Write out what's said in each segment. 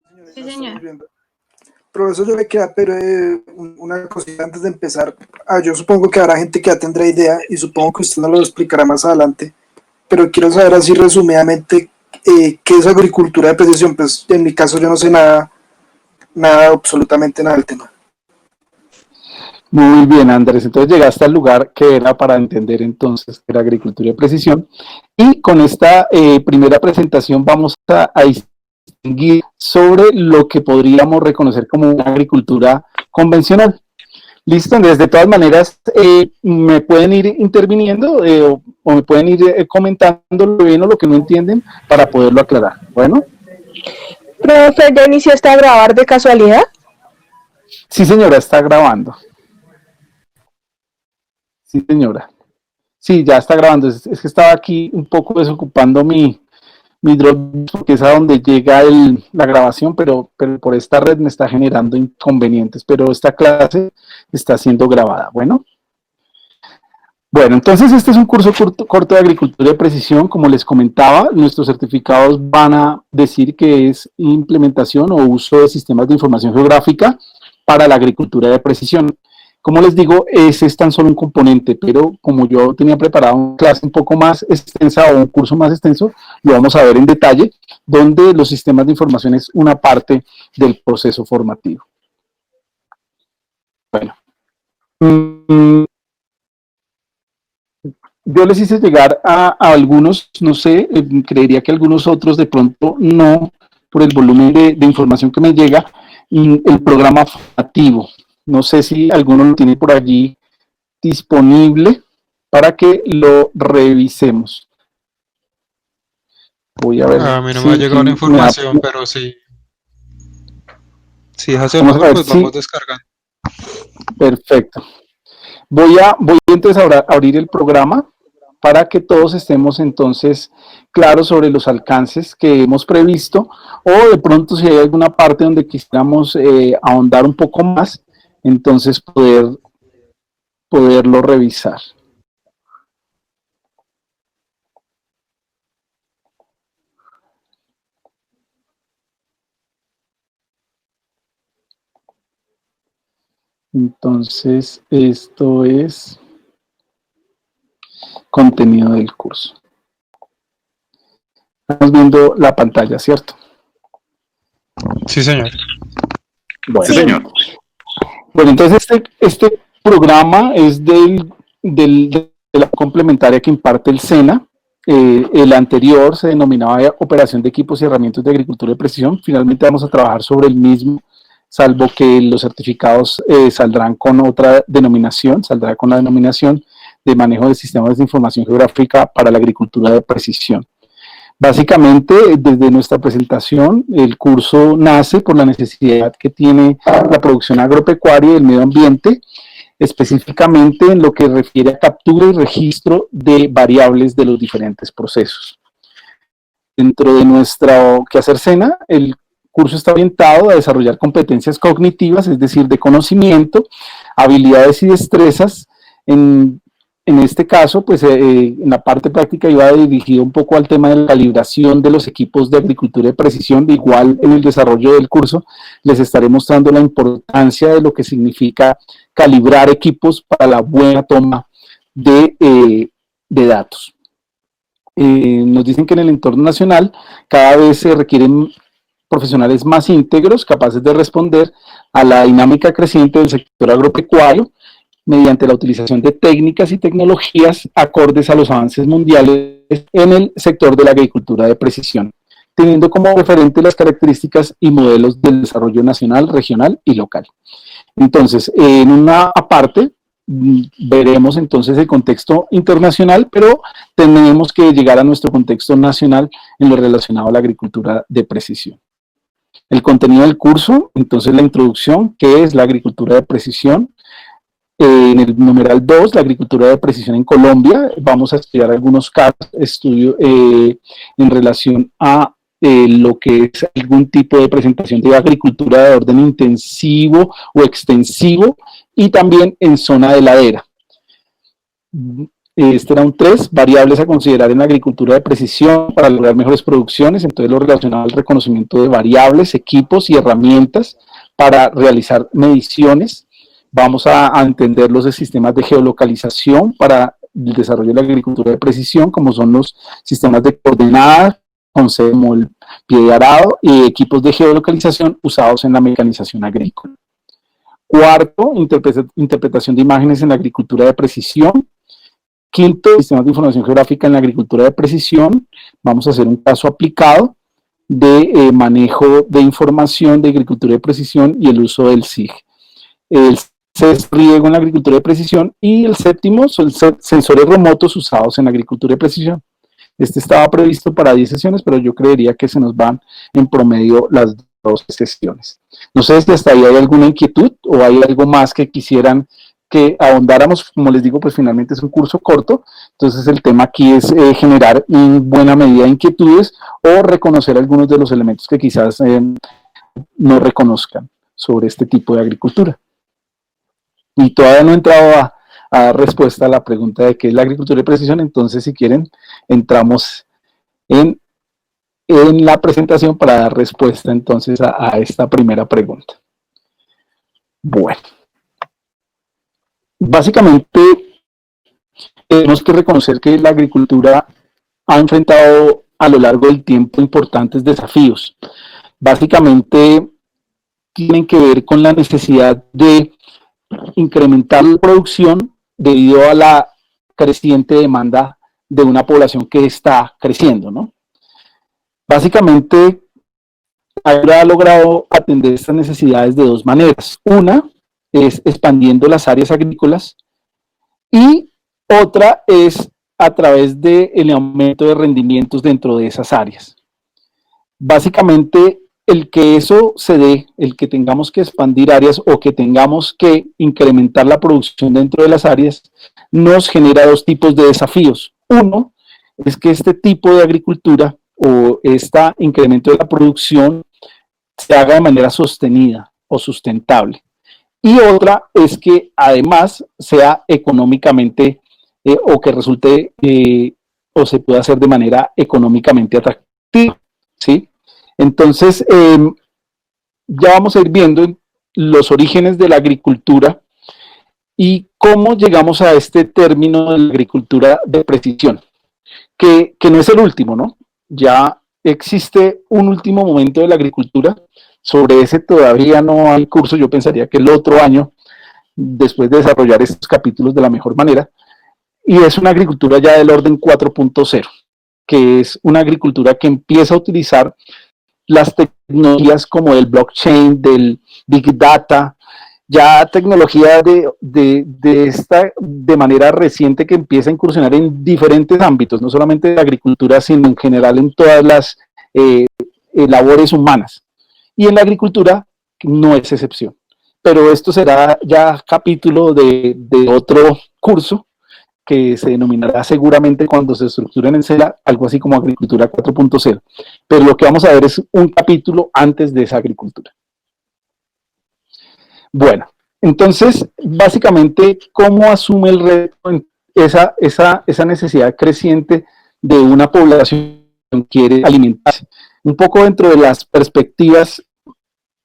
Señores, Sí, ya estamos señor. viendo. Profesor, yo le queda, pero una cosita antes de empezar. Yo supongo que habrá gente que ya tendrá idea y supongo que usted nos lo explicará más adelante, pero quiero saber así resumidamente qué es agricultura de precisión. Pues en mi caso yo no sé nada, nada, absolutamente nada del tema. Muy bien, Andrés. Entonces llegaste al lugar que era para entender entonces que era agricultura de precisión. Y con esta primera presentación vamos a distinguir sobre lo que podríamos reconocer como una agricultura convencional. Listo, Andrés. De todas maneras, me pueden ir interviniendo o me pueden ir comentando lo bien o lo que no entienden para poderlo aclarar. Bueno. Profe, ¿ya iniciaste a grabar de casualidad? Sí, señora, está grabando. Sí, señora. Sí, ya está grabando. Es que estaba aquí un poco desocupando mi Dropbox, porque es a donde llega la grabación, pero por esta red me está generando inconvenientes. Pero esta clase está siendo grabada. Bueno, entonces este es un curso corto de agricultura de precisión. Como les comentaba, nuestros certificados van a decir que es implementación o uso de sistemas de información geográfica para la agricultura de precisión. Como les digo, ese es tan solo un componente, pero como yo tenía preparado una clase un poco más extensa o un curso más extenso, lo vamos a ver en detalle, donde los sistemas de información es una parte del proceso formativo. Bueno, yo les hice llegar a algunos, no sé, creería que algunos otros de pronto no, por el volumen de información que me llega, el programa formativo. No sé si alguno lo tiene por allí disponible para que lo revisemos. Voy a ver. A mí no me ha llegado la información, pero sí. Si es hacia abajo, pues vamos descargando. Perfecto. Voy entonces a abrir el programa para que todos estemos entonces claros sobre los alcances que hemos previsto, o de pronto si hay alguna parte donde quisiéramos ahondar un poco más, entonces poderlo revisar. Entonces, esto es contenido del curso. Estamos viendo la pantalla, ¿cierto? Sí, señor. Bueno, sí, señor. Bueno, entonces este programa es de la complementaria que imparte el SENA. El anterior se denominaba Operación de Equipos y Herramientas de Agricultura de Precisión. Finalmente vamos a trabajar sobre el mismo, salvo que los certificados saldrán con otra denominación, saldrá con la denominación de manejo de sistemas de información geográfica para la agricultura de precisión. Básicamente, desde nuestra presentación, el curso nace por la necesidad que tiene la producción agropecuaria y el medio ambiente, específicamente en lo que refiere a captura y registro de variables de los diferentes procesos. Dentro de nuestro quehacer SENA, el curso está orientado a desarrollar competencias cognitivas, es decir, de conocimiento, habilidades y destrezas. En este caso, pues en la parte práctica iba dirigido un poco al tema de la calibración de los equipos de agricultura de precisión. De igual, en el desarrollo del curso les estaré mostrando la importancia de lo que significa calibrar equipos para la buena toma de datos. Nos dicen que en el entorno nacional cada vez se requieren profesionales más íntegros, capaces de responder a la dinámica creciente del sector agropecuario, mediante la utilización de técnicas y tecnologías acordes a los avances mundiales en el sector de la agricultura de precisión, teniendo como referente las características y modelos del desarrollo nacional, regional y local. Entonces, en una parte veremos entonces el contexto internacional, pero tenemos que llegar a nuestro contexto nacional en lo relacionado a la agricultura de precisión. El contenido del curso, entonces la introducción, ¿qué es la agricultura de precisión? En el numeral 2, la agricultura de precisión en Colombia, vamos a estudiar algunos casos, estudio en relación a lo que es algún tipo de presentación de agricultura de orden intensivo o extensivo y también en zona de ladera. Este era un 3, variables a considerar en la agricultura de precisión para lograr mejores producciones. Entonces lo relacionado al reconocimiento de variables, equipos y herramientas para realizar mediciones. Vamos a entender los sistemas de geolocalización para el desarrollo de la agricultura de precisión, como son los sistemas de coordenadas, como el pie de arado, y equipos de geolocalización usados en la mecanización agrícola. Cuarto, interpretación de imágenes en la agricultura de precisión. Quinto, sistemas de información geográfica en la agricultura de precisión. Vamos a hacer un caso aplicado de manejo de información de agricultura de precisión y el uso del SIG. El riego en la agricultura de precisión, y el séptimo son sensores remotos usados en la agricultura de precisión. Este estaba previsto para 10 sesiones, pero yo creería que se nos van en promedio las 12 sesiones. No sé si hasta ahí hay alguna inquietud o hay algo más que quisieran que ahondáramos. Como les digo, pues finalmente es un curso corto, entonces el tema aquí es generar en buena medida inquietudes o reconocer algunos de los elementos que quizás no reconozcan sobre este tipo de agricultura. Y todavía no he entrado a dar respuesta a la pregunta de qué es la agricultura de precisión, entonces si quieren entramos en la presentación para dar respuesta entonces a esta primera pregunta. Bueno, básicamente tenemos que reconocer que la agricultura ha enfrentado a lo largo del tiempo importantes desafíos. Básicamente tienen que ver con la necesidad de incrementar la producción debido a la creciente demanda de una población que está creciendo, ¿no? Básicamente, ha logrado atender estas necesidades de dos maneras. Una es expandiendo las áreas agrícolas y otra es a través del aumento de rendimientos dentro de esas áreas. Básicamente, el que eso se dé, el que tengamos que expandir áreas o que tengamos que incrementar la producción dentro de las áreas, nos genera dos tipos de desafíos. Uno es que este tipo de agricultura o este incremento de la producción se haga de manera sostenida o sustentable. Y otra es que además sea económicamente o que resulte o se pueda hacer de manera económicamente atractiva, ¿sí? Entonces, ya vamos a ir viendo los orígenes de la agricultura y cómo llegamos a este término de la agricultura de precisión, que no es el último, ¿no? Ya existe un último momento de la agricultura, sobre ese todavía no hay curso, yo pensaría que el otro año, después de desarrollar estos capítulos de la mejor manera, y es una agricultura ya del orden 4.0, que es una agricultura que empieza a utilizar las tecnologías como el blockchain, del big data, ya tecnología de manera reciente que empieza a incursionar en diferentes ámbitos, no solamente de la agricultura, sino en general en todas las labores humanas. Y en la agricultura no es excepción. Pero esto será ya capítulo de otro curso que se denominará seguramente cuando se estructuren en CELA, algo así como Agricultura 4.0. Pero lo que vamos a ver es un capítulo antes de esa agricultura. Bueno, entonces, básicamente, ¿cómo asume el reto esa necesidad creciente de una población que quiere alimentarse? Un poco dentro de las perspectivas,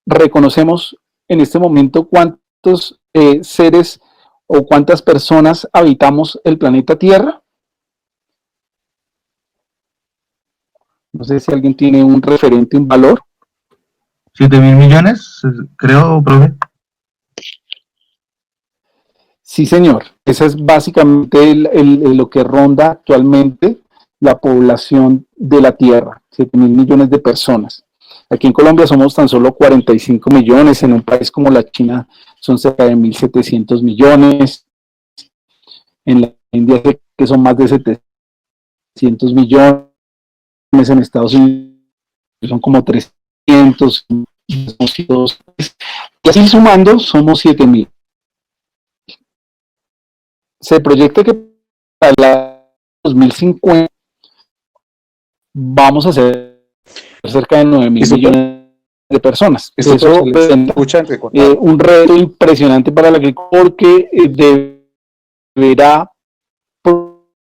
reconocemos en este momento cuántos seres o cuántas personas habitamos el planeta Tierra. No sé si alguien tiene un referente, un valor. 7.000 millones, creo, profe. Sí, señor. Esa es básicamente lo que ronda actualmente la población de la Tierra, 7.000 millones de personas. Aquí en Colombia somos tan solo 45 millones, en un país como la China son cerca de 1.700 millones, en la India que son más de 700 millones, en Estados Unidos son como 300, y así sumando somos 7.000. Se proyecta que para el 2050 vamos a ser cerca de 9.000 millones de personas. Eso representa un reto impresionante para la agricultura porque deberá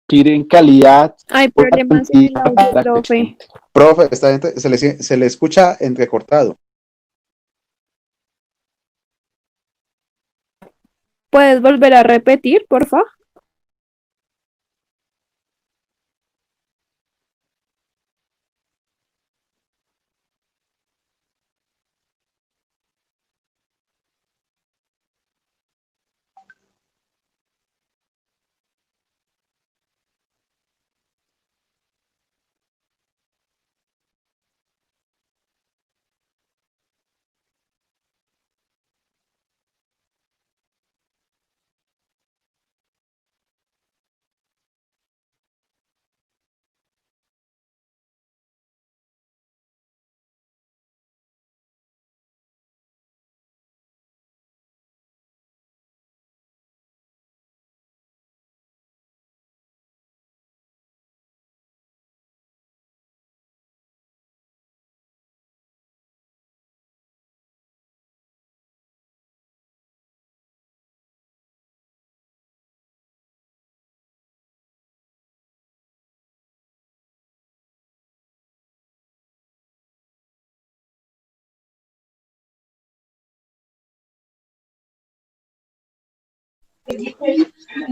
quieren calidad, Hay problemas en el audio, profe. Profe, se le escucha entrecortado. ¿Puedes volver a repetir, por favor?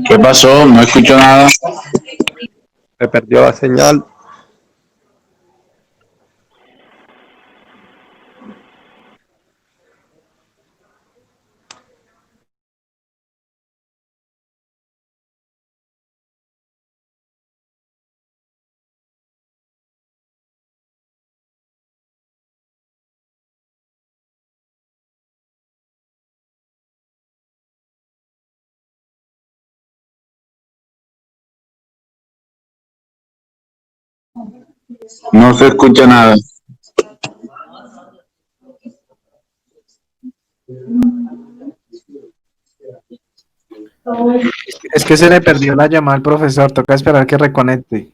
¿Qué pasó? No escucho nada. Se perdió la señal. No se escucha nada. Es que se le perdió la llamada al profesor, toca esperar que reconecte.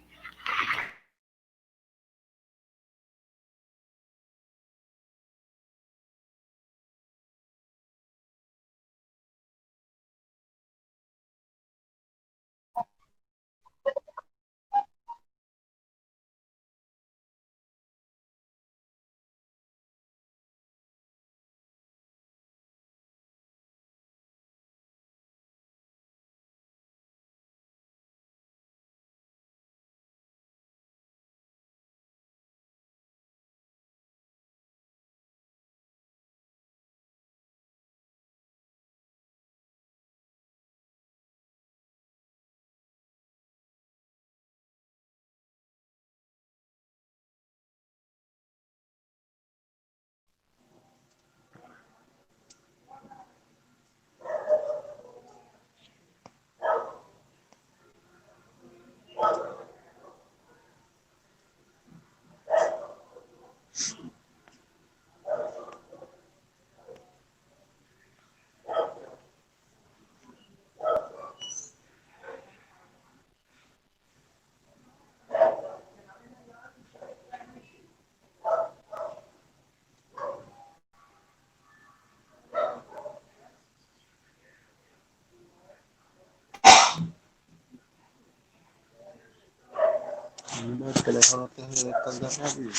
El teléfono te se descarga rápido.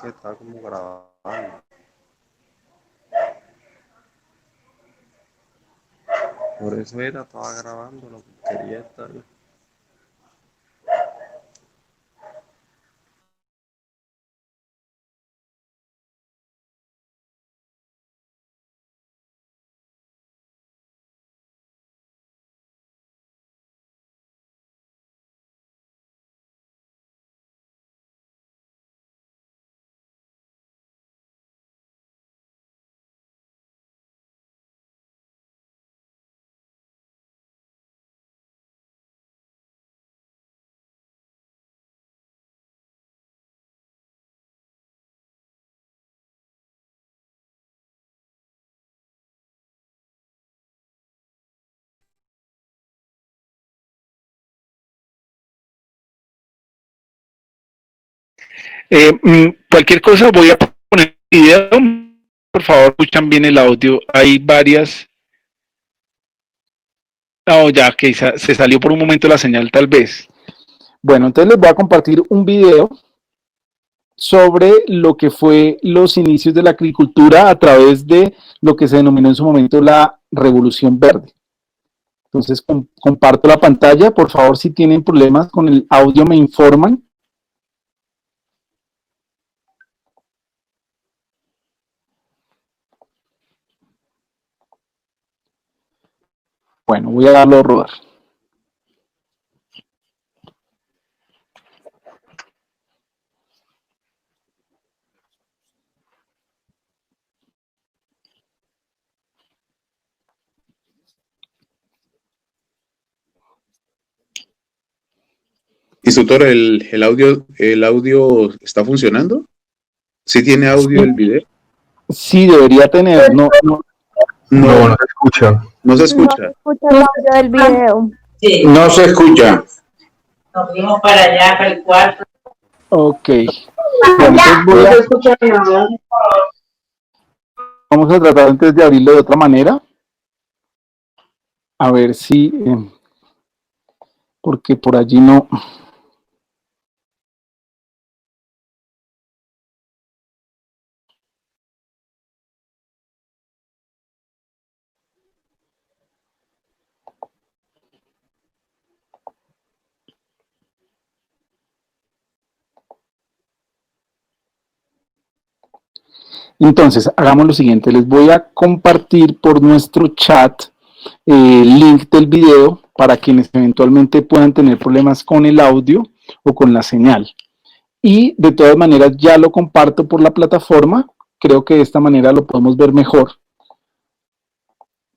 Que está como grabando. Por eso estaba grabando lo que quería estar. Cualquier cosa voy a poner video. Por favor, escuchan bien el audio. Hay varias Oh, ya que se salió por un momento la señal tal vez. Bueno, entonces les voy a compartir un video sobre lo que fue los inicios de la agricultura a través de lo que se denominó en su momento la Revolución Verde. Entonces comparto la pantalla, por favor, si tienen problemas con el audio me informan. Bueno, voy a darlo a rodar. Instructor, ¿el audio está funcionando? ¿Sí tiene audio el video? Sí, debería tener, No se escucha. No se escucha. No escucha el audio del video. Sí. No se escucha. Nos fuimos para allá, para el cuarto. Ok. Entonces vamos a tratar antes de abrirlo de otra manera. A ver si... porque por allí no... Entonces, hagamos lo siguiente, les voy a compartir por nuestro chat el link del video para quienes eventualmente puedan tener problemas con el audio o con la señal. Y de todas maneras ya lo comparto por la plataforma, creo que de esta manera lo podemos ver mejor,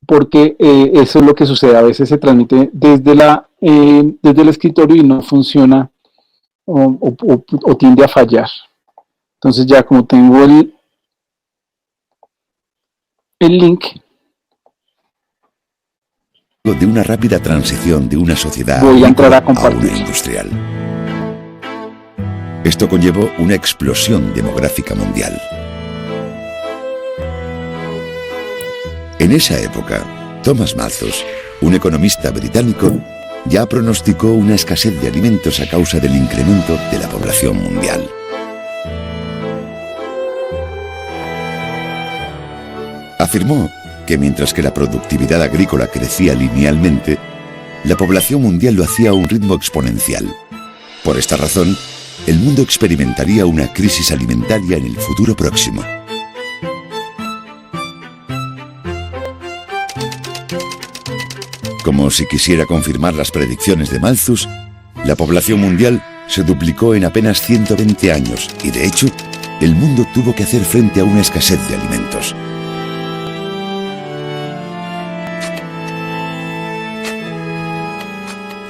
porque eso es lo que sucede, a veces se transmite desde el escritorio y no funciona o tiende a fallar. Entonces ya como tengo el link. De una rápida transición de una sociedad voy a entrar a una compartir. industrial. Esto conllevó una explosión demográfica mundial. En esa época, Thomas Malthus, un economista británico, ya pronosticó una escasez de alimentos a causa del incremento de la población mundial. Afirmó que mientras que la productividad agrícola crecía linealmente, la población mundial lo hacía a un ritmo exponencial. Por esta razón, el mundo experimentaría una crisis alimentaria en el futuro próximo. Como si quisiera confirmar las predicciones de Malthus, la población mundial se duplicó en apenas 120 años y, de hecho, el mundo tuvo que hacer frente a una escasez de alimentos.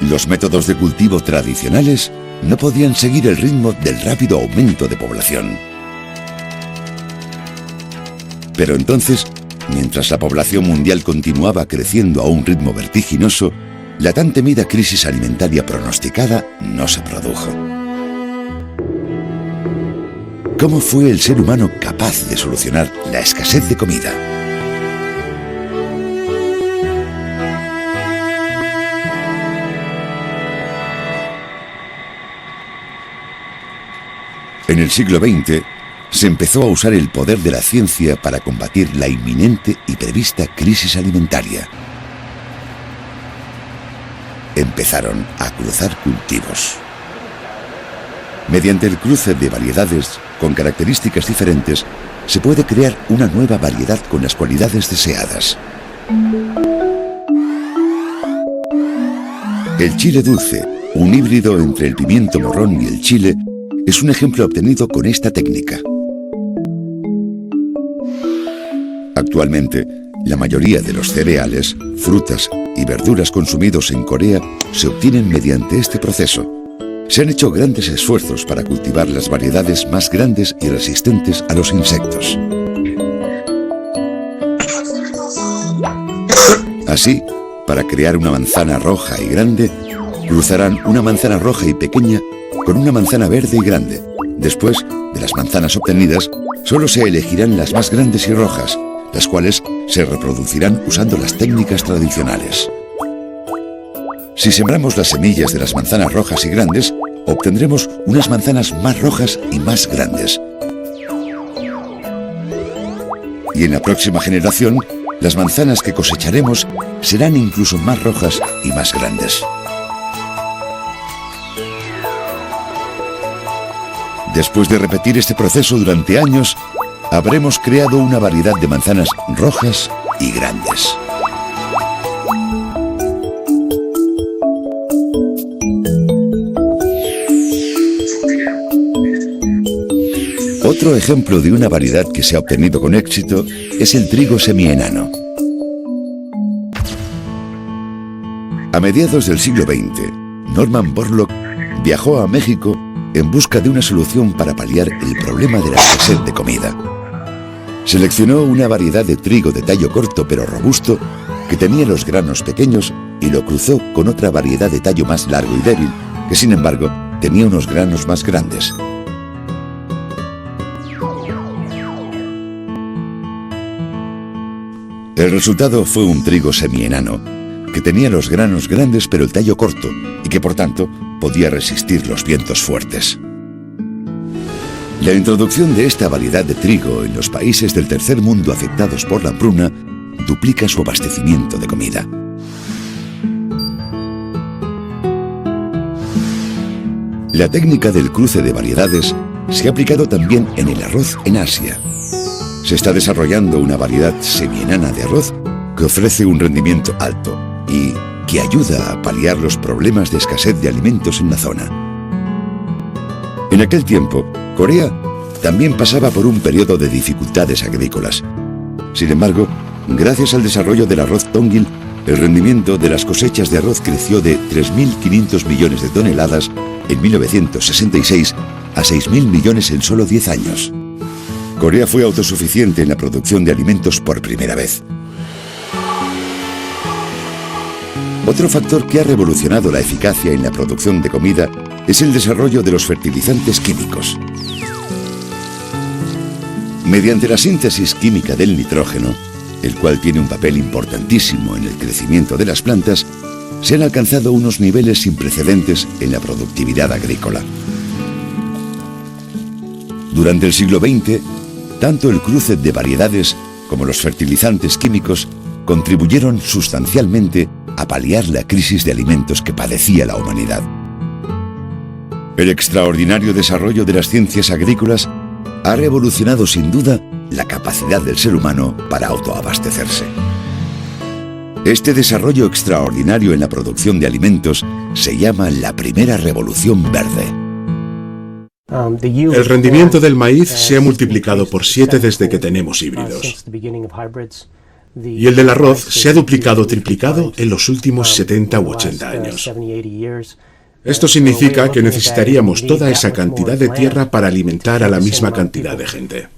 Los métodos de cultivo tradicionales no podían seguir el ritmo del rápido aumento de población. Pero entonces, mientras la población mundial continuaba creciendo a un ritmo vertiginoso, la tan temida crisis alimentaria pronosticada no se produjo. ¿Cómo fue el ser humano capaz de solucionar la escasez de comida? En el siglo XX, se empezó a usar el poder de la ciencia para combatir la inminente y prevista crisis alimentaria. Empezaron a cruzar cultivos. Mediante el cruce de variedades con características diferentes, se puede crear una nueva variedad con las cualidades deseadas. El chile dulce, un híbrido entre el pimiento morrón y el chile, es un ejemplo obtenido con esta técnica. Actualmente, la mayoría de los cereales, frutas y verduras consumidos en Corea se obtienen mediante este proceso. Se han hecho grandes esfuerzos para cultivar las variedades más grandes y resistentes a los insectos. Así, para crear una manzana roja y grande, cruzarán una manzana roja y pequeña con una manzana verde y grande. Después de las manzanas obtenidas, solo se elegirán las más grandes y rojas, las cuales se reproducirán usando las técnicas tradicionales. Si sembramos las semillas de las manzanas rojas y grandes, obtendremos unas manzanas más rojas y más grandes. Y en la próxima generación, las manzanas que cosecharemos serán incluso más rojas y más grandes. Después de repetir este proceso durante años, habremos creado una variedad de manzanas rojas y grandes. Otro ejemplo de una variedad que se ha obtenido con éxito es el trigo semienano. A mediados del siglo XX, Norman Borlaug viajó a México en busca de una solución para paliar el problema de la escasez de comida. Seleccionó una variedad de trigo de tallo corto pero robusto que tenía los granos pequeños y lo cruzó con otra variedad de tallo más largo y débil que, sin embargo, tenía unos granos más grandes. El resultado fue un trigo semienano que tenía los granos grandes pero el tallo corto y que por tanto podía resistir los vientos fuertes. La introducción de esta variedad de trigo en los países del tercer mundo afectados por la hambruna duplica su abastecimiento de comida. La técnica del cruce de variedades se ha aplicado también en el arroz en Asia. Se está desarrollando una variedad semienana de arroz que ofrece un rendimiento alto y que ayuda a paliar los problemas de escasez de alimentos en la zona. En aquel tiempo, Corea también pasaba por un periodo de dificultades agrícolas. Sin embargo, gracias al desarrollo del arroz Tongil, el rendimiento de las cosechas de arroz creció de 3.500 millones de toneladas en 1966 a 6.000 millones en solo 10 años. Corea fue autosuficiente en la producción de alimentos por primera vez. Otro factor que ha revolucionado la eficacia en la producción de comida es el desarrollo de los fertilizantes químicos. Mediante la síntesis química del nitrógeno, el cual tiene un papel importantísimo en el crecimiento de las plantas, se han alcanzado unos niveles sin precedentes en la productividad agrícola. Durante el siglo XX, tanto el cruce de variedades como los fertilizantes químicos contribuyeron sustancialmente a paliar la crisis de alimentos que padecía la humanidad. El extraordinario desarrollo de las ciencias agrícolas ha revolucionado sin duda la capacidad del ser humano para autoabastecerse. Este desarrollo extraordinario en la producción de alimentos se llama la primera revolución verde. El rendimiento del maíz se ha multiplicado por 7 desde que tenemos híbridos. Y el del arroz se ha duplicado o triplicado en los últimos 70 u 80 años. Esto significa que necesitaríamos toda esa cantidad de tierra para alimentar a la misma cantidad de gente.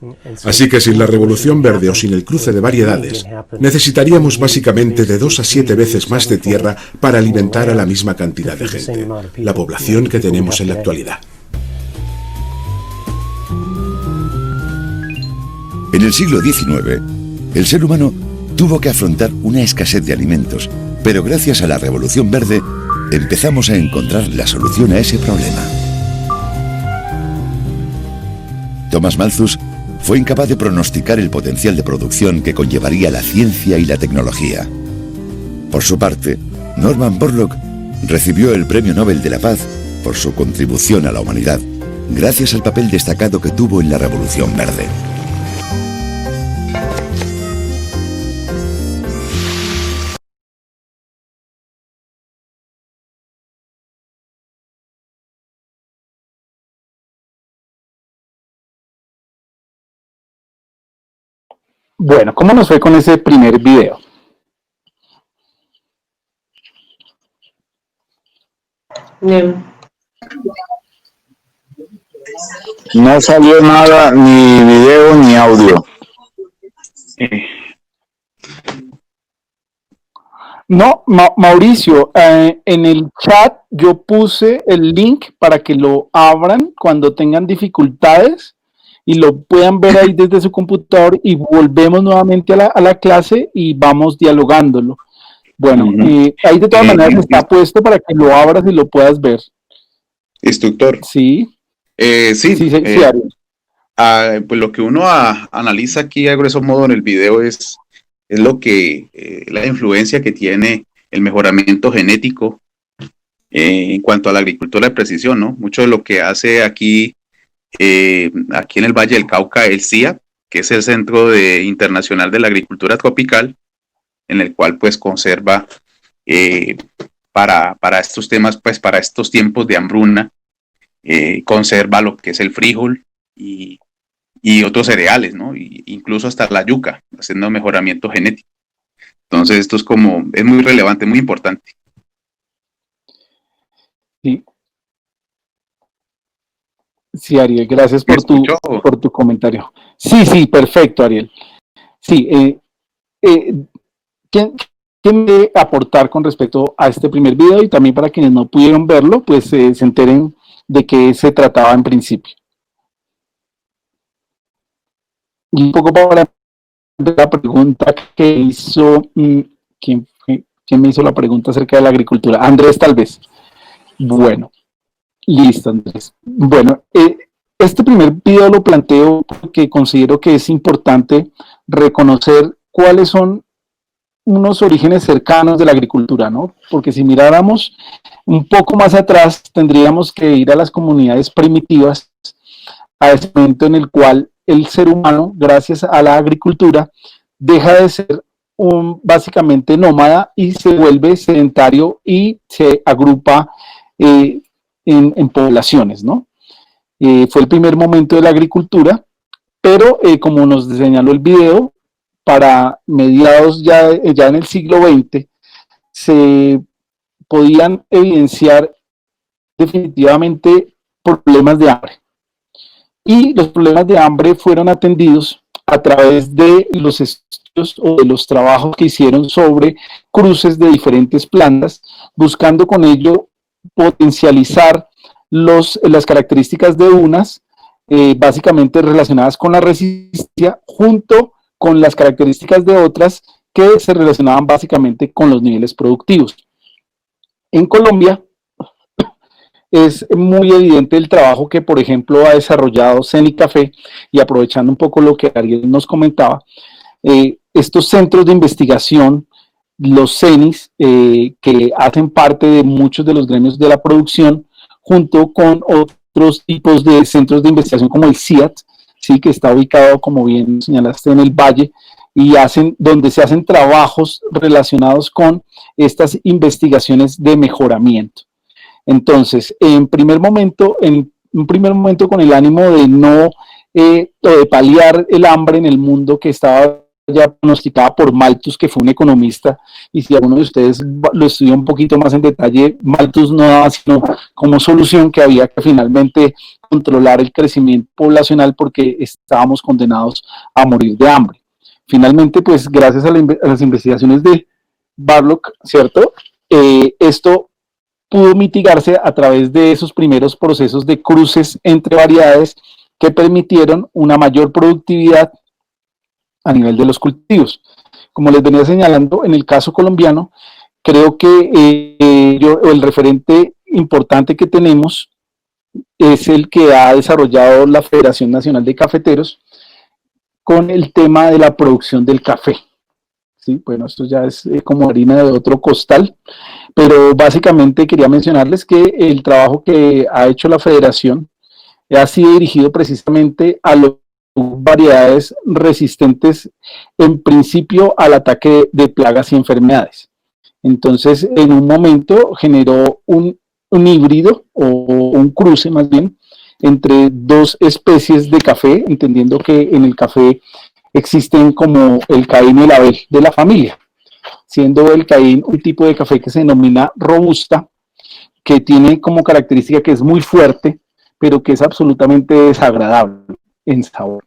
Así que sin la revolución verde o sin el cruce de variedades, necesitaríamos básicamente de 2 a 7 veces más de tierra para alimentar a la misma cantidad de gente, la población que tenemos en la actualidad. En el siglo XIX, el ser humano tuvo que afrontar una escasez de alimentos, pero gracias a la Revolución Verde empezamos a encontrar la solución a ese problema. Thomas Malthus fue incapaz de pronosticar el potencial de producción que conllevaría la ciencia y la tecnología. Por su parte, Norman Borlaug recibió el Premio Nobel de la Paz por su contribución a la humanidad, gracias al papel destacado que tuvo en la Revolución Verde. Bueno, ¿cómo nos fue con ese primer video? No salió nada, ni video ni audio. No, Mauricio, en el chat yo puse el link para que lo abran cuando tengan dificultades y lo puedan ver ahí desde su computador y volvemos nuevamente a la clase y vamos dialogándolo. Bueno, ahí de todas maneras está puesto para que lo abras y lo puedas ver. Instructor. Sí. Sí, Ariel. pues lo que uno analiza aquí a grueso modo en el video es lo que la influencia que tiene el mejoramiento genético en cuanto a la agricultura de precisión, ¿no? Mucho de lo que hace aquí en el Valle del Cauca el CIA, que es el Centro Internacional de la Agricultura Tropical, en el cual pues conserva para estos temas, pues para estos tiempos de hambruna, conserva lo que es el frijol y otros cereales, ¿no? Incluso hasta la yuca, haciendo mejoramiento genético. Entonces esto es muy relevante, muy importante. Sí. Sí, Ariel, gracias por tu comentario. Sí, perfecto, Ariel. Sí, ¿quién debe aportar con respecto a este primer video? Y también para quienes no pudieron verlo, pues se enteren de qué se trataba en principio. Y un poco para la pregunta que hizo, ¿quién me hizo la pregunta acerca de la agricultura? Andrés, tal vez. Bueno, listo, Andrés. Bueno, este primer video lo planteo porque considero que es importante reconocer cuáles son unos orígenes cercanos de la agricultura, ¿no? Porque si miráramos un poco más atrás, tendríamos que ir a las comunidades primitivas, a ese momento en el cual el ser humano, gracias a la agricultura, deja de ser básicamente nómada y se vuelve sedentario y se agrupa en poblaciones, ¿no? Fue el primer momento de la agricultura, pero como nos señaló el video, para mediados ya en el siglo XX, se podían evidenciar definitivamente problemas de hambre. Y los problemas de hambre fueron atendidos a través de los estudios o de los trabajos que hicieron sobre cruces de diferentes plantas, buscando con ello potencializar las características de unas, básicamente relacionadas con la resistencia, junto con las características de otras que se relacionaban básicamente con los niveles productivos. En Colombia es muy evidente el trabajo que, por ejemplo, ha desarrollado CENICAFé, y aprovechando un poco lo que Ariel nos comentaba, estos centros de investigación, los CENIs, que hacen parte de muchos de los gremios de la producción, junto con otros tipos de centros de investigación como el CIAT, ¿sí? Que está ubicado, como bien señalaste, en el Valle, y donde se hacen trabajos relacionados con estas investigaciones de mejoramiento. Entonces, en un primer momento con el ánimo de no de paliar el hambre en el mundo que estaba ya pronosticada por Malthus, que fue un economista, y si alguno de ustedes lo estudia un poquito más en detalle, Malthus no daba sino como solución que había que finalmente controlar el crecimiento poblacional porque estábamos condenados a morir de hambre. Finalmente, pues gracias a las investigaciones de Barlock, ¿cierto? Esto pudo mitigarse a través de esos primeros procesos de cruces entre variedades que permitieron una mayor productividad a nivel de los cultivos. Como les venía señalando, en el caso colombiano, creo que el referente importante que tenemos es el que ha desarrollado la Federación Nacional de Cafeteros con el tema de la producción del café. ¿Sí? Bueno, esto ya es como harina de otro costal, pero básicamente quería mencionarles que el trabajo que ha hecho la Federación ha sido dirigido precisamente a las variedades resistentes en principio al ataque de plagas y enfermedades. Entonces, en un momento generó un híbrido o un cruce más bien entre dos especies de café, entendiendo que en el café existen como el Caín y el Abel de la familia, siendo el Caín un tipo de café que se denomina robusta, que tiene como característica que es muy fuerte, pero que es absolutamente desagradable en sabor.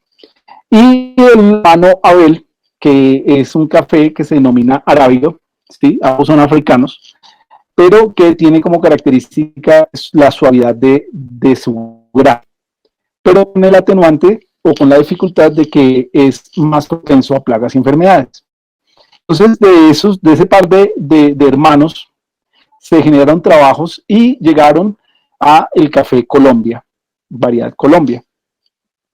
Y el hermano Abel, que es un café que se denomina arábigo, ¿sí? Ambos son africanos, pero que tiene como característica la suavidad de su grano, pero con el atenuante o con la dificultad de que es más propenso a plagas y enfermedades. Entonces, de ese par de hermanos, se generaron trabajos y llegaron a el Café Colombia, Variedad Colombia,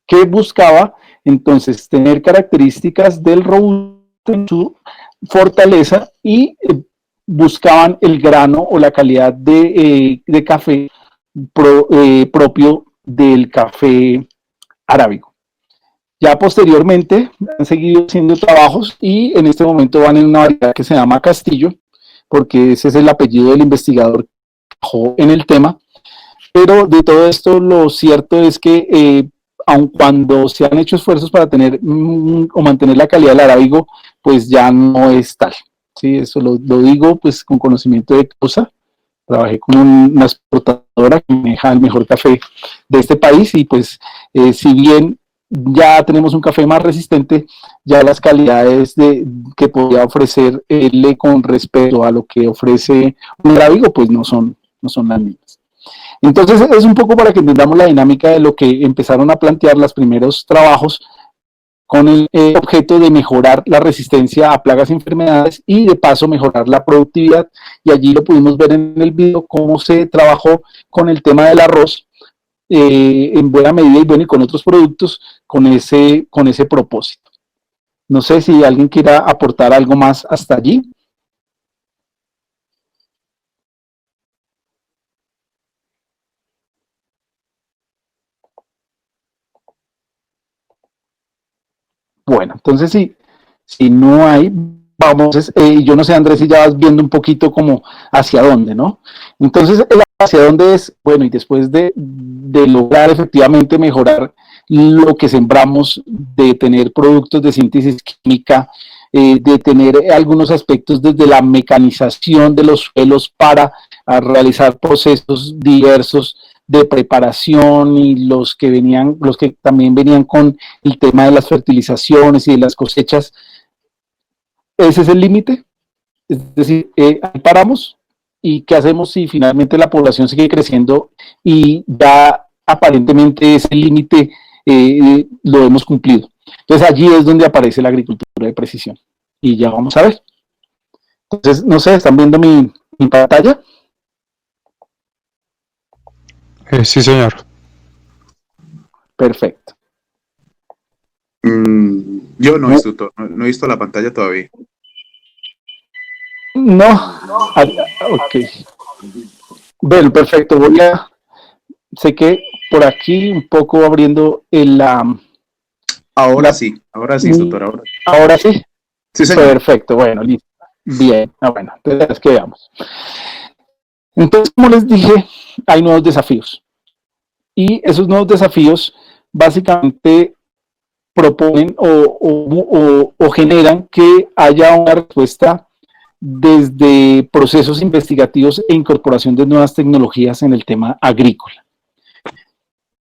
que buscaba entonces tener características del robusto en su fortaleza y buscaban el grano o la calidad de café propio del café arábigo. Ya posteriormente han seguido haciendo trabajos y en este momento van en una variedad que se llama Castillo, porque ese es el apellido del investigador que trabajó en el tema. Pero de todo esto lo cierto es que aun cuando se han hecho esfuerzos para tener o mantener la calidad del arábigo, pues ya no es tal. Sí, eso lo digo pues con conocimiento de causa. Trabajé con una exportadora que maneja el mejor café de este país y pues si bien ya tenemos un café más resistente, ya las calidades que podría ofrecerle con respecto a lo que ofrece un arábigo pues no son las mismas. Entonces es un poco para que entendamos la dinámica de lo que empezaron a plantear los primeros trabajos con el objeto de mejorar la resistencia a plagas y enfermedades y de paso mejorar la productividad, y allí lo pudimos ver en el video cómo se trabajó con el tema del arroz en buena medida y bueno, y con otros productos con ese propósito. No sé si alguien quiera aportar algo más hasta allí. Bueno, entonces si no hay, vamos, yo no sé, Andrés, si ya vas viendo un poquito como hacia dónde, ¿no? Entonces, hacia dónde es, bueno, y después de lograr efectivamente mejorar lo que sembramos, de tener productos de síntesis química, de tener algunos aspectos desde la mecanización de los suelos para realizar procesos diversos de preparación y los que también venían con el tema de las fertilizaciones y de las cosechas. Ese es el límite, es decir, ahí paramos y qué hacemos si finalmente la población sigue creciendo y ya aparentemente ese límite lo hemos cumplido. Entonces allí es donde aparece la agricultura de precisión y ya vamos a ver. Entonces, no sé, ¿están viendo mi pantalla? Sí, señor. Perfecto. Yo no he visto la pantalla todavía. No. Ok. Bueno, perfecto. Sé que por aquí un poco abriendo Ahora sí, doctor. Ahora sí. Sí, señor. Perfecto, bueno, listo. Bien, bueno, entonces que veamos. Entonces, como les dije, hay nuevos desafíos. Y esos nuevos desafíos básicamente proponen o generan que haya una respuesta desde procesos investigativos e incorporación de nuevas tecnologías en el tema agrícola.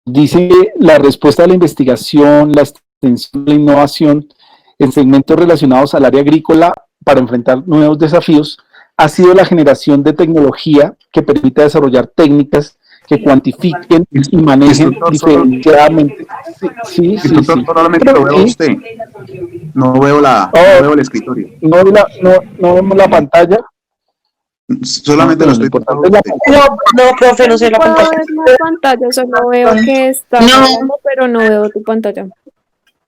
Dice que la respuesta a la investigación, la extensión, la innovación en segmentos relacionados al área agrícola para enfrentar nuevos desafíos ha sido la generación de tecnología que permita desarrollar técnicas que cuantifiquen y manejen diferenciadamente. Sí. Solamente lo veo a usted. No veo el escritorio. No vemos la pantalla. Solamente lo estoy No, profe, no sé la pantalla. No veo la pantalla, solo veo que está grabando, pero no veo tu pantalla.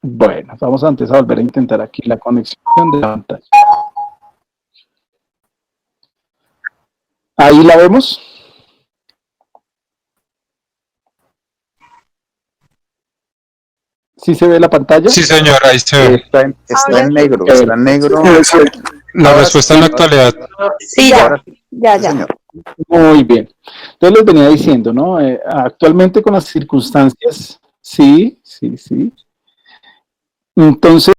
Bueno, vamos antes a volver a intentar aquí la conexión de la pantalla. Ahí la vemos. ¿Sí se ve la pantalla? Sí, señor, ahí se ve. Está en negro. La respuesta en la actualidad. Sí, ya. Señor. Muy bien. Entonces les venía diciendo, ¿no? Actualmente con las circunstancias, sí. Entonces,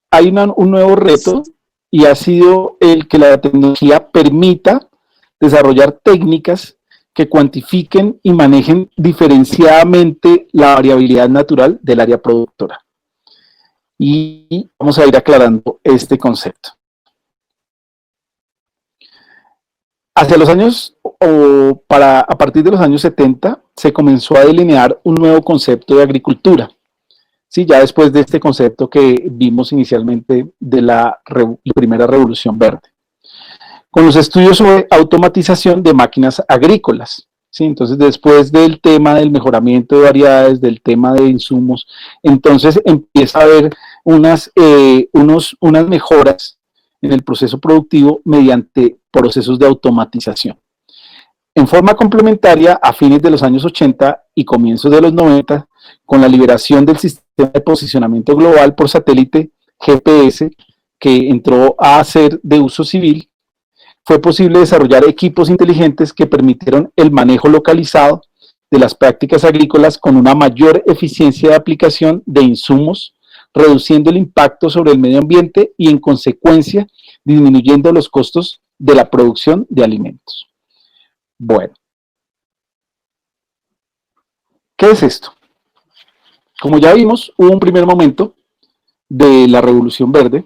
hay un nuevo reto y ha sido el que la tecnología permita desarrollar técnicas que cuantifiquen y manejen diferenciadamente la variabilidad natural del área productora. Y vamos a ir aclarando este concepto. Hacia los años, a partir de los años 70, se comenzó a delinear un nuevo concepto de agricultura. ¿sí? Ya después de este concepto que vimos inicialmente de la primera revolución verde. Con los estudios sobre automatización de máquinas agrícolas, ¿sí? Entonces, después del tema del mejoramiento de variedades, del tema de insumos, entonces empieza a haber unas mejoras en el proceso productivo mediante procesos de automatización. En forma complementaria, a fines de los años 80 y comienzos de los 90, con la liberación del sistema de posicionamiento global por satélite, GPS, que entró a ser de uso civil, fue posible desarrollar equipos inteligentes que permitieron el manejo localizado de las prácticas agrícolas con una mayor eficiencia de aplicación de insumos, reduciendo el impacto sobre el medio ambiente y, en consecuencia, disminuyendo los costos de la producción de alimentos. Bueno, ¿qué es esto? Como ya vimos, hubo un primer momento de la Revolución Verde,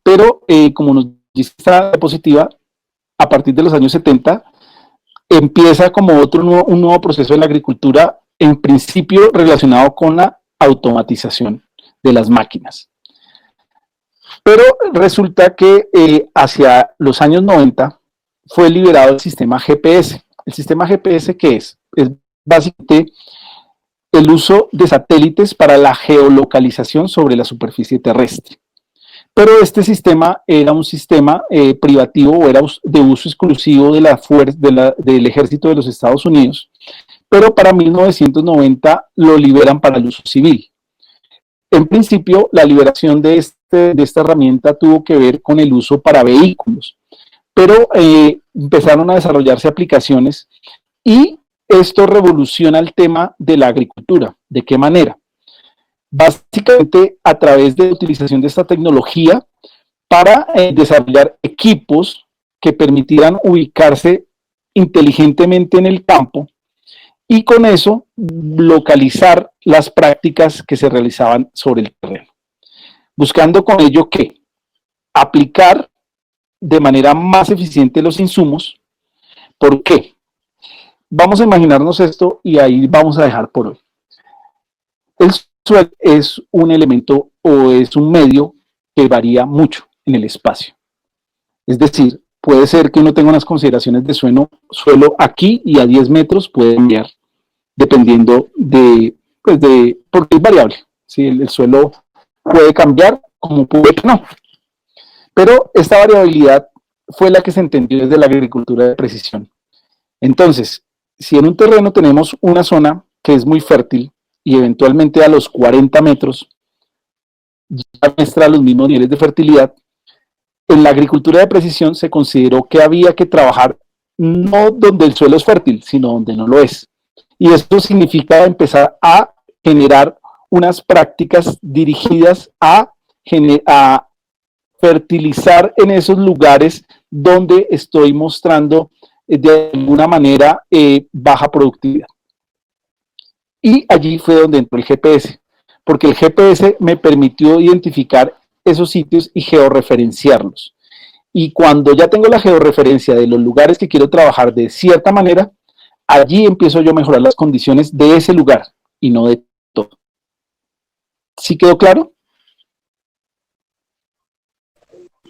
pero como nos dice esta diapositiva, a partir de los años 70 empieza como un nuevo proceso en la agricultura, en principio relacionado con la automatización de las máquinas. Pero resulta que hacia los años 90 fue liberado el sistema GPS. ¿El sistema GPS qué es? Es básicamente el uso de satélites para la geolocalización sobre la superficie terrestre. Pero este sistema era un sistema privativo o era de uso exclusivo de del ejército de los Estados Unidos, pero para 1990 lo liberan para el uso civil. En principio, la liberación de esta herramienta tuvo que ver con el uso para vehículos, pero empezaron a desarrollarse aplicaciones y esto revoluciona el tema de la agricultura. ¿De qué manera? Básicamente a través de la utilización de esta tecnología para desarrollar equipos que permitieran ubicarse inteligentemente en el campo y con eso localizar las prácticas que se realizaban sobre el terreno. Buscando con ello que aplicar de manera más eficiente los insumos. ¿Por qué? Vamos a imaginarnos esto y ahí vamos a dejar por hoy. El suelo es un elemento o es un medio que varía mucho en el espacio. Es decir, puede ser que uno tenga unas consideraciones de suelo aquí y a 10 metros puede cambiar, dependiendo porque es variable. ¿Sí? El suelo puede cambiar como puede que no. Pero esta variabilidad fue la que se entendió desde la agricultura de precisión. Entonces, si en un terreno tenemos una zona que es muy fértil, y eventualmente a los 40 metros ya muestra los mismos niveles de fertilidad, en la agricultura de precisión se consideró que había que trabajar no donde el suelo es fértil, sino donde no lo es. Y esto significa empezar a generar unas prácticas dirigidas a fertilizar en esos lugares donde estoy mostrando de alguna manera baja productividad. Y allí fue donde entró el GPS, porque el GPS me permitió identificar esos sitios y georreferenciarlos. Y cuando ya tengo la georreferencia de los lugares que quiero trabajar de cierta manera, allí empiezo yo a mejorar las condiciones de ese lugar y no de todo. ¿Sí quedó claro?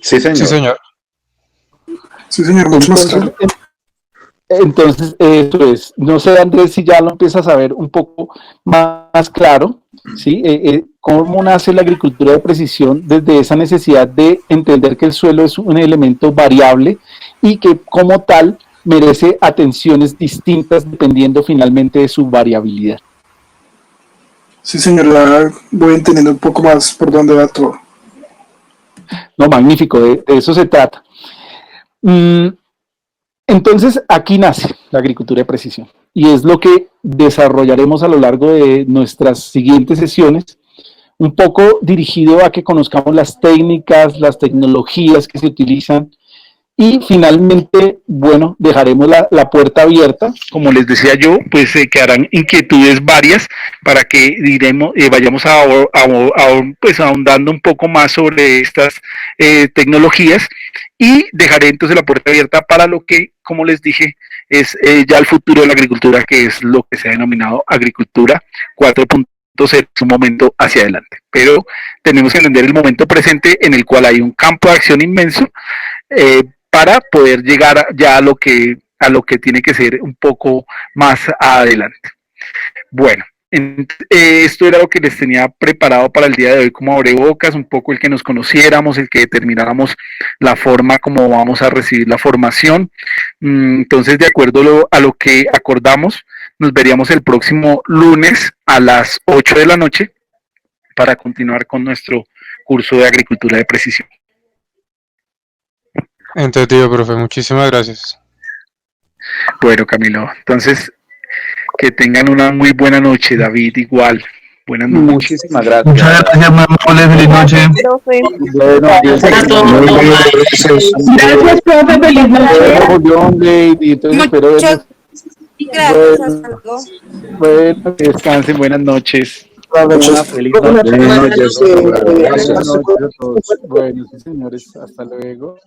Sí, señor. Sí, señor. Sí, señor, mucho más claro. Entonces, eso es. No sé, Andrés, si ya lo empiezas a ver un poco más claro, ¿sí? Cómo nace la agricultura de precisión desde esa necesidad de entender que el suelo es un elemento variable y que como tal merece atenciones distintas dependiendo finalmente de su variabilidad. Sí, señor, la voy entendiendo un poco más por dónde va todo. No, magnífico, de eso se trata. Entonces, aquí nace la agricultura de precisión y es lo que desarrollaremos a lo largo de nuestras siguientes sesiones, un poco dirigido a que conozcamos las técnicas, las tecnologías que se utilizan y finalmente, bueno, dejaremos la puerta abierta. Como les decía yo, pues quedarán inquietudes varias para que vayamos pues ahondando un poco más sobre estas tecnologías y dejaré entonces la puerta abierta para lo que, como les dije, es ya el futuro de la agricultura, que es lo que se ha denominado agricultura 4.0. es un momento hacia adelante, pero tenemos que entender el momento presente en el cual hay un campo de acción inmenso para poder llegar ya a lo que tiene que ser un poco más adelante. Bueno, esto era lo que les tenía preparado para el día de hoy como abrebocas, un poco el que nos conociéramos, el que determináramos la forma como vamos a recibir la formación. Entonces, de acuerdo a lo que acordamos, nos veríamos el próximo lunes a las 8 de la noche para continuar con nuestro curso de agricultura de precisión. Entendido, profe. Muchísimas gracias. Bueno, Camilo, entonces que tengan una muy buena noche, David, igual. Buenas noches. Muchísimas gracias. Muchas gracias, muy amable, feliz noche. Profe. Gracias, profe, feliz noche. Gracias, hasta luego. Bueno, que descansen, buenas noches. Buenas Feliz noche. Buenas noches a todos. Bueno, sí, señores, hasta luego.